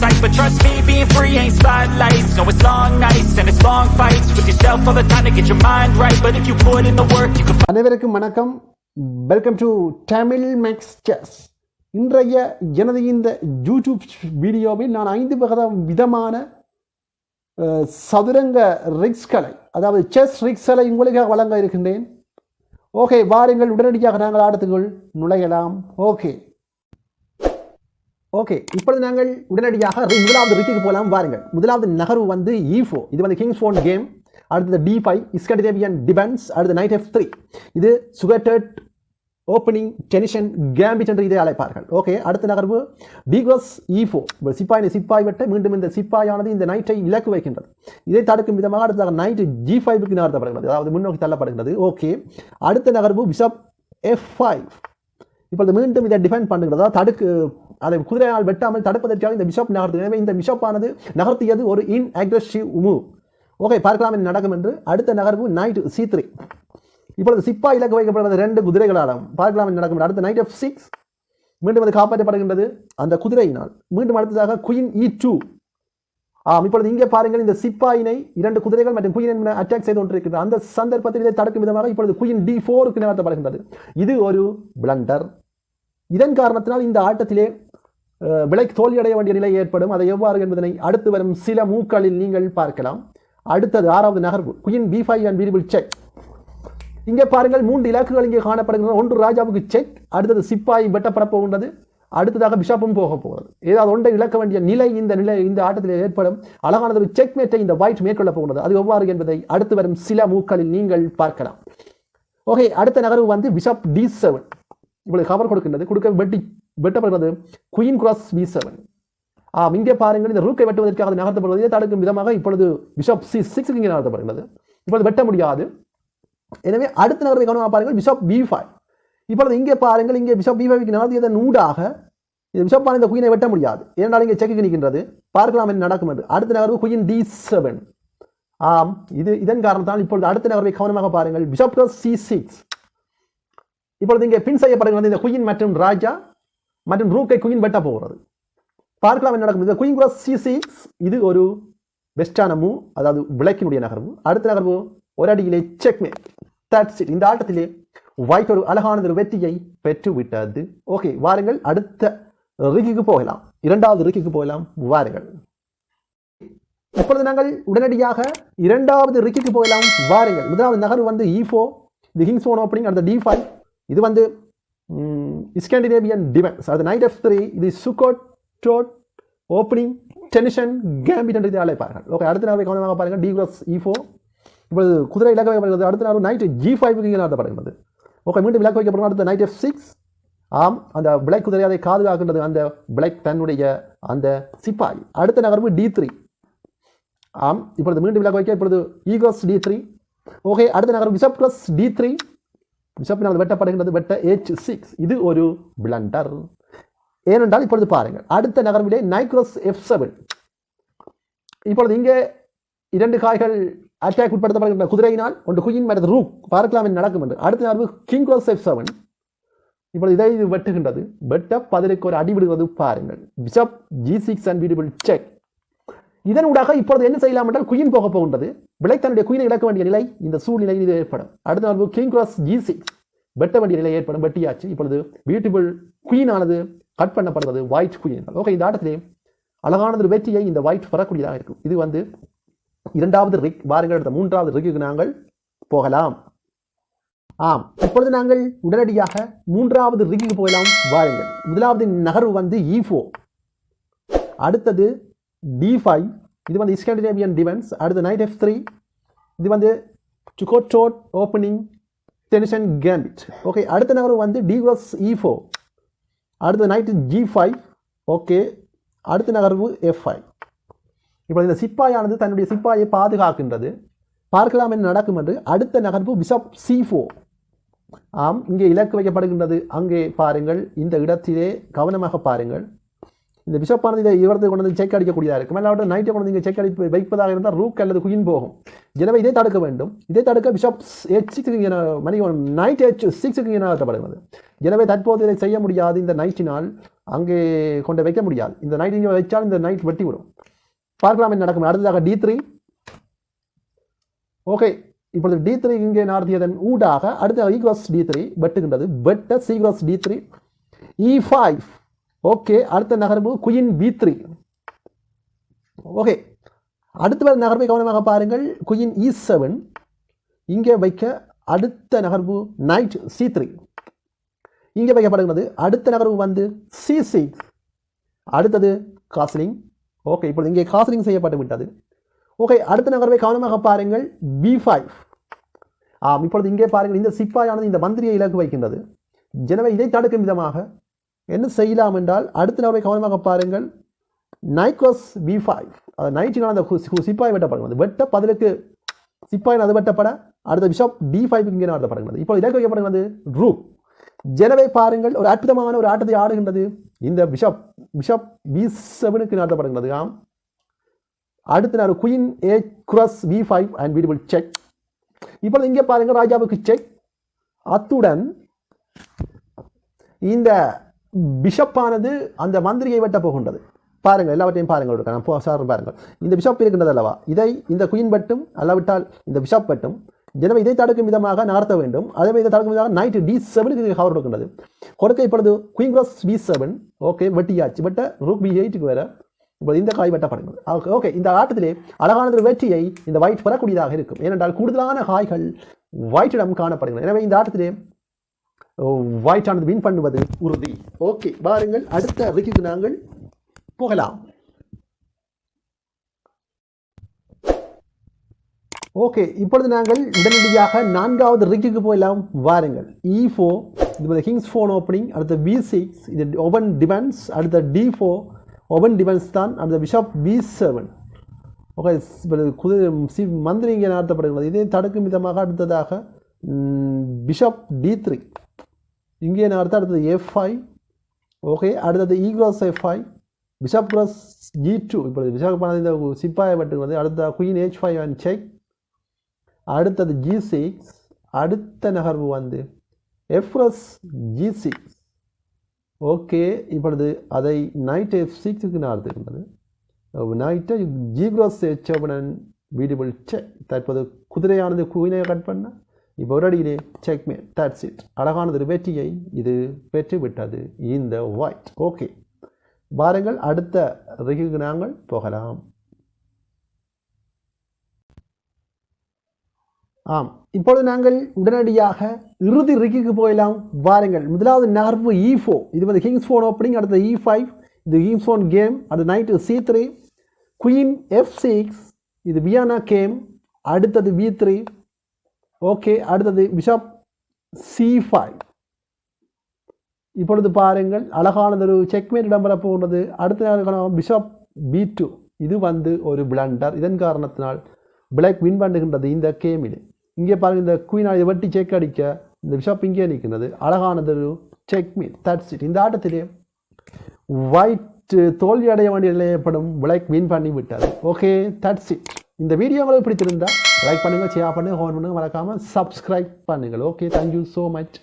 sight. But trust me, being free ain't spotlights. No, it's long nights and it's long fights with yourself all the time to get your mind right. But if you put in the work, you can. அனைவருக்கும் வணக்கம். Welcome to Tamil max chess. இன்றைய எனது இந்த YouTube வீடியோவில் நான் 5 விதமான சதுரங்க ரிக்ஸ்களை, அதாவது செஸ் ரிக்ஸ்களை உங்களுக்காக வழங்க இருக்கின்றேன். ஓகே, வாருங்கள், உடனடியாக நாங்கள் ஆட்டத்துக்குள் நுழையலாம். ஓகே, இப்பொழுது நாங்கள் உடனடியாக முதலாவது ரிக்குக்கு போகலாம். வாருங்கள். முதலாவது நகர்வு வந்து E4. இது வந்து கிங்ஸ் போன் கேம். அடுத்தது D5 ஸ்காண்டினேவியன் டிபென்ஸ். அடுத்து நைட் F3. இது சுகட்டட் ஓப்பனிங் டெனிஷன் கேம்பிட் என்று இதை அழைப்பார்கள். ஓகே, அடுத்த நகர்வு டிக்ரோஸ் E4. சிப்பாய் வெட்ட மீண்டும் இந்த சிப்பாயானது இந்த நைட்டை இலக்கு வைக்கின்றது. இதை தடுக்கும் விதமாக அடுத்ததாக நைட் G5க்கு நகர்த்தப்படுகிறது, அதாவது முன்னோக்கி தள்ளப்படுகிறது. ஓகே, அடுத்த நகர்வு பிஷப் F5. இப்பொழுது மீண்டும் இதை டிஃபெண்ட் பண்ணுகிறது, அதாவது அதை குதிரையால் வெட்டாமல் தடுப்பதற்காக இந்த பிஷப் நகர்த்து. எனவே இந்த பிஷப்பானது நகர்த்தியது ஒரு இன்அக்ரெசிவ் மூவ். ஓகே, பார்க்கலாம் என்ன நடக்கும் என்று. அடுத்த நகர்வு நைட் C3. இப்பொழுது சிப்பா இலக்கு வைக்கப்படுகிறது 2 குதிரைகளாலும். பார்க்கலாம் என்ன நடக்கும். அடுத்த நைட் F6. மீண்டும் அது காப்பாற்றப்படுகின்றது அந்த குதிரையினால். மீண்டும் அடுத்ததாக குயின் E2. இப்பொழுது இங்கே பாருங்கள், இந்த சிப்பாயினை 2 குதிரைகள் மற்றும் குயின் அட்டாக் செய்து கொண்டிருக்கிறது. அந்த சந்தர்ப்பத்தில் இதை தடுக்கும் விதமாக இப்பொழுது குயின் D4க்கு நகர்த்தப்படுகின்றது. இது ஒரு பிளண்டர். இதன் காரணத்தினால் இந்த ஆட்டத்திலே விலை தோல்வியடைய வேண்டிய நிலை ஏற்படும். அதை எவ்வாறு என்பதனை அடுத்து வரும் சில மூக்களில் நீங்கள் பார்க்கலாம். அடுத்தது 6வது நகர்வு குயின் B5 அண்ட் வீரிபிள் செக். இங்கே பாருங்கள், 3 இலக்குகள் இங்கே காணப்படுகின்றன. ஒன்று ராஜாவுக்கு செக், அடுத்தது சிப்பாய் வெட்டப்பட போகின்றது, அடுத்ததாக பிஷப்பும் போக போகிறது. ஏதாவது ஒன்றை இழக்க வேண்டிய நிலை இந்த ஆட்டத்தில் ஏற்படும். அழகானது ஒரு செக்மேட்டை இந்த ஒயிட் மேற்கொள்ள போகிறது. அது எவ்வாறு என்பதை அடுத்து வரும் சில மூக்களில் நீங்கள் பார்க்கலாம். ஓகே, அடுத்த நகர்வு வந்து பிஷப் D7. இவ்வளவு கவர் கொடுக்கின்றது, வெட்டப்படுகிறது குயின் கிராஸ் B7. இங்கே பாருங்கள், இந்த ரூக்கை வெட்டுவதற்காக அது நகர்த்தப்படுவதை தடுக்கும் விதமாக இப்பொழுது பிஷப் C6 இங்கே நகர்த்தப்படுகிறது. இப்பொழுது வெட்ட முடியாது. எனவே அடுத்த நகர்வை கவனமாக பாருங்கள், பிஷப் B5. இப்பொழுது இங்கே பாருங்கள், இங்கே பிஷப் B5க்கு நகர்த்தியதன் ஊடாக இந்த பிஷப்பான இந்த குயினை வெட்ட முடியாது. ஏனென்றால் இங்கே செக்கு நிற்கின்றது. பார்க்கலாம் என்ன நடக்கும் என்று. அடுத்த நகர்வு குயின் D7. இதன் காரணத்தால் இப்பொழுது அடுத்த நகர்வை கவனமாக பாருங்கள், பிஷப் C6. இப்பொழுது இங்கே பின் செய்யப்படுகிறது இந்த குயின் மற்றும் ராஜா மற்றும் ரூக்கை குயின் வெட்ட போகிறது. பார்க்கலாம் என்ன நடக்கும். Queen cross C6. இது ஒரு பெஸ்டான மூவ், அதாவது விளக்கினுடைய நகர்வு. அடுத்த நகர்வு ஒரு அடியிலே செக்மேட். That's it. இந்த ஆட்டத்திலே ஒயிட் ஒரு அழகான ஒரு வெற்றியை பெற்றுவிட்டது. ஓகே, வாருங்கள் அடுத்த ரிக்குக்கு போகலாம். 2வது ரிக்குக்கு போகலாம். வாருங்கள். இப்பொழுது நாங்கள் உடனடியாக 2வது ரிக்குக்கு போகலாம். வாருங்கள். முதலாவது நகர்வு வந்து E4. இது கிங்ஸ் போன் ஓப்பனிங். அடுத்த D5. இது வந்து ஸ்காண்டினேவியன் டிஃபென்ஸ். அது நைட் F3. இது சுகோட் ஓப்பனிங் டெனிஷன் கேம்பிட் என்று அழைப்பார்கள். ஓகே, அடுத்த நகர்வை கவனமாக பாருங்கள், டிக்ரோஸ் E4. இப்பொழுது குதிரை இலக்கு வைக்கப்படுகிறது. அடுத்த நகர்வு நைட் G5க்கு நடத்தப்படுகிறது. ஓகே, மீண்டும் இலக்கு வைக்கப்படும். அடுத்த நைட் F6. அந்த பிளாக் குதிரை அதை காதுகாக்கின்றது, அந்த பிளாக் தன்னுடைய அந்த சிப்பாய். அடுத்த நகர்வு D3. இப்பொழுது மீண்டும் இலக்கு வைக்க இப்பொழுது ஈகோஸ் D3. ஓகே, அடுத்த நகர்வு பிஷப் கிராஸ் D3. பிஷப்பினால் வெட்டப்படுகின்றது, வெட்ட H6. இது ஒரு பிளண்டர். ஏனென்றால் இப்பொழுது பாருங்கள், அடுத்த நகர்விலே நைட் கிராஸ் F7. இப்பொழுது இங்கே 2 காய்கள் அட்டாக் உட்படுத்தப்படுகின்ற குதிரையினால். ஒன்று குயின் மற்றும் ரூக். பார்க்கலாம் என்ன நடக்கும் என்று. அடுத்த நகர்வு கிங் கிராஸ் F7. இப்பொழுது இதை வெட்டுகின்றது, வெட்ட பதிலுக்கு ஒரு அடிவிடுவது. பாருங்கள், பிஷப் G6 அண்ட் வீரிபிள் செக். இதன் ஊடாக இப்பொழுது என்ன செய்யலாம் என்றால் குயின் போக போகின்றது. விலை தன்னுடைய குயினை இழக்க வேண்டிய நிலை இந்த சூழ்நிலையில் இது ஏற்படும். அடுத்த நகர்வு கிங் கிராஸ் G6. வெட்ட வேண்டிய நிலை ஏற்படும், வெட்டியாச்சு. இப்பொழுது பியூட்டிஃபுல் குயின் ஆனது கட் பண்ணப்படுவது ஒயிட் குயின். ஓகே, இந்த ஆட்டத்திலே அழகானது ஒரு வெற்றியை இந்த ஒயிட் பெறக்கூடியதாக இருக்கும். இது வந்து 2வது ரிக். வாருங்கள், அடுத்த 3வது ரிக்குக்கு நாங்கள் போகலாம். இப்பொழுது நாங்கள் உடனடியாக 3வது ரிக்குக்கு போகலாம். வாருங்கள். முதலாவது நகர்வு வந்து E4. அடுத்தது D5. இது வந்து ஸ்காண்டினேவியன் டிஃபென்ஸ். அடுத்த நைட் F3. இது வந்து சுகோட் ஓப்பனிங் டெனிஷன் கேம்பிட். ஓகே, அடுத்த நகர்வு வந்து டிக்ரோஸ் E4. அடுத்த நைட் G5. ஓகே, அடுத்த நகர்வு F5. இப்போ இந்த சிப்பாயானது தன்னுடைய சிப்பாயை பாதுகாக்கின்றது. பார்க்கலாம் என்ன நடக்கும் என்று. அடுத்த நகர்வு பிஷப் C4. இங்கே இலக்கு வைக்கப்படுகின்றது. அங்கே பாருங்கள், இந்த இடத்திலே கவனமாக பாருங்கள். இந்த பிஷப்பானது இதை இவரது கொண்டு வந்து செக் அடிக்கக்கூடியதாக இருக்கும். அல்லாவிட நைட்டை கொண்டு நீங்கள் செக் அடிப்பு வைப்பதாக இருந்தால் ரூக் அல்லது குயின் போகும். எனவே இதை தடுக்க வேண்டும். இதை தடுக்க பிஷப் H6 நைட் H6க்கு நடத்தப்படுகிறது. எனவே தற்போது இதை செய்ய முடியாது இந்த நைட்டினால். அங்கே கொண்டு வைக்க முடியாது. இந்த நைட் இங்கே வச்சால் இந்த நைட் வெட்டி விடும். பார்க்கலாம் என்ன நடக்கும். அடுத்ததாக D3. ஓகே, இப்பொழுது D3 இங்கே நகர்த்தியதன் ஊடாக அடுத்த E cross D3 வெட்டுகின்றது. வெட்ட C cross D3 E5. Okay, அடுத்த நகர்வு குயின் B3. ஓகே, அடுத்த நகர்வை கவனமாக பாருங்கள். குயின் E7 இங்கே வைக்க அடுத்த நகர்வு நைட் C3 இங்கே வைக்கப்படுகிறது. அடுத்த நகர்வு வந்து C6. அடுத்தது காஸ்லிங். ஓகே, இப்பொழுது இங்கே காஸ்லிங் செய்யப்பட்டு விட்டது. ஓகே, அடுத்த நகர்வை கவனமாக பாருங்கள். B5. இப்பொழுது இங்கே பாருங்கள், இந்த சிப்பாயானது இந்த மந்திரியை இலக்கு வைக்கின்றது. எனவே இதை தடுக்கும் விதமாக என்ன செய்யலாம் என்றால் அடுத்த நகர்வை கவனமாக பாருங்கள். Night cross B5. நைட்டுக்கான அந்த சிப்பாய் வெட்டப்படுகிறது. வெட்ட பதிலுக்கு சிப்பாயின் அது வெட்டப்பட அடுத்த பிஷப் D5 இங்கே நடத்தப்படுகிறது. இப்போ இலக்கு வைக்கப்படுகிறது ரூக். எனவே பாருங்கள், ஒரு அற்புதமான ஒரு ஆட்டத்தை ஆடுகின்றது. இந்த பிஷப் B7க்கு நடத்தப்படுகிறது. அடுத்த நாள் queen A cross B5 and we will check. இப்பொழுது இங்கே பாருங்கள், ராஜாவுக்கு செக். அத்துடன் இந்த பிஷப்பானது அந்த மந்திரியை வெட்ட போகின்றது. பாருங்கள், எல்லாவற்றையும் பாருங்கள். சார் பாருங்கள், இந்த பிஷப் இருக்கின்றது அல்லவா, இதை இந்த குயின் வெட்டும், அல்லாவிட்டால் இந்த பிஷப் வெட்டும். எனவே இதை தடுக்கும் விதமாக நகர்த்த வேண்டும். அதே இதை தடுக்கும் விதமாக நைட் D7க்கு கவர் கொடுக்கின்றது. கொடுக்க இப்பொழுது குயின் cross B7. ஓகே, வெட்டியாச்சு. வெட்ட ரூக் B8க்கு வர இப்போது இந்த காய் வெட்டப்படுகிறது. ஓகே, இந்த ஆட்டத்திலே அழகான வெற்றியை இந்த ஒயிட் பெறக்கூடியதாக இருக்கும். ஏனென்றால் கூடுதலான காய்கள் ஒயிட்டிடம் காணப்படுகிறது. எனவே இந்த ஆட்டத்திலே ஒயிட் ஆனது வின் பண்ணுவது உறுதி. ஓகே, பாருங்கள், அடுத்த ரிக்குக்கு நாங்கள் போகலாம். ஓகே, இப்பொழுது நாங்கள் உடனடியாக 4வது ரிக்குக்கு போகலாம். வாருங்கள். E4 இது கிங்ஸ் 4 ஓப்பனிங். அடுத்த B6 இது ஓபன் டிஃபென்ஸ். அடுத்த D4 ஓபன் டிஃபென்ஸ் தான். அடுத்த பிஷப் B7. ஓகே, மந்திரி இங்கே நடத்தப்படுகிறது. இதை தடுக்கும் விதமாக அடுத்ததாக பிஷப் D3 இங்கே நடத்த. அடுத்தது F5. ஓகே, அடுத்தது E cross F5. Bishop cross G2. இப்பொழுது பிஷப் இந்த சிப்பாயை வெட்டுகிறது. அடுத்த குயின் H5 and check. அடுத்தது G6. அடுத்த நகர்வு வந்து F cross G6. ஓகே, இப்பொழுது அதை night F6க்கு நகர்த்துகின்றது. நைட்டை G cross H7 and we will check. தற்போது குதிரையானது குயினை கட் பண்ண இப்போ ஒரு அடியிலே செக்மேட். That's it. அழகானது ஒரு வெற்றியை இது பெற்று விட்டது இந்த ஒயிட். ஓகே, பாருங்கள், அடுத்த ரிக்குக்கு நாங்கள் போகலாம். இப்பொழுது நாங்கள் உடனடியாக இறுதி ரிக்குக்கு போகலாம். வாருங்கள். முதலாவது நகர்வு E4 இது வந்து கிங்ஸ் 4 ஓப்பனிங். அடுத்த E5 இது கிங்ஸ் 4 கேம். அடுத்த நைட்டு C3 குயின் F6 இது வியானா கேம். அடுத்தது B3. ஓகே, அடுத்தது பிஷப் C5. இப்பொழுது பாருங்கள், அழகானது ஒரு செக்மேட் இடம்பெற போகிறது. அடுத்த பிஷப் B2 இது வந்து ஒரு பிளண்டர். இதன் காரணத்தினால் பிளாக் வின் பண்ணுகின்றது இந்த கேமில். இங்கே பாருங்கள், இந்த குயினாக இதை வெட்டி செக் அடிக்க இந்த பிஷப் இங்கே நிற்கின்றது. அழகானது ஒரு செக்மேட். That's it. இந்த ஆட்டத்திலே ஒயிட் தோல்வி அடைய வேண்டிய நிலையப்படும் பிளாக் வின் பண்ணி விட்டார். Okay, that's it. இந்த வீடியோ உங்களுக்கு பிடித்திருந்தால் லைக் பண்ணுங்கள், ஷேர் பண்ணுங்கள், கமெண்ட் பண்ணுங்கள், மறக்காமல் சப்ஸ்கிரைப் பண்ணுங்கள். Okay, thank you so much.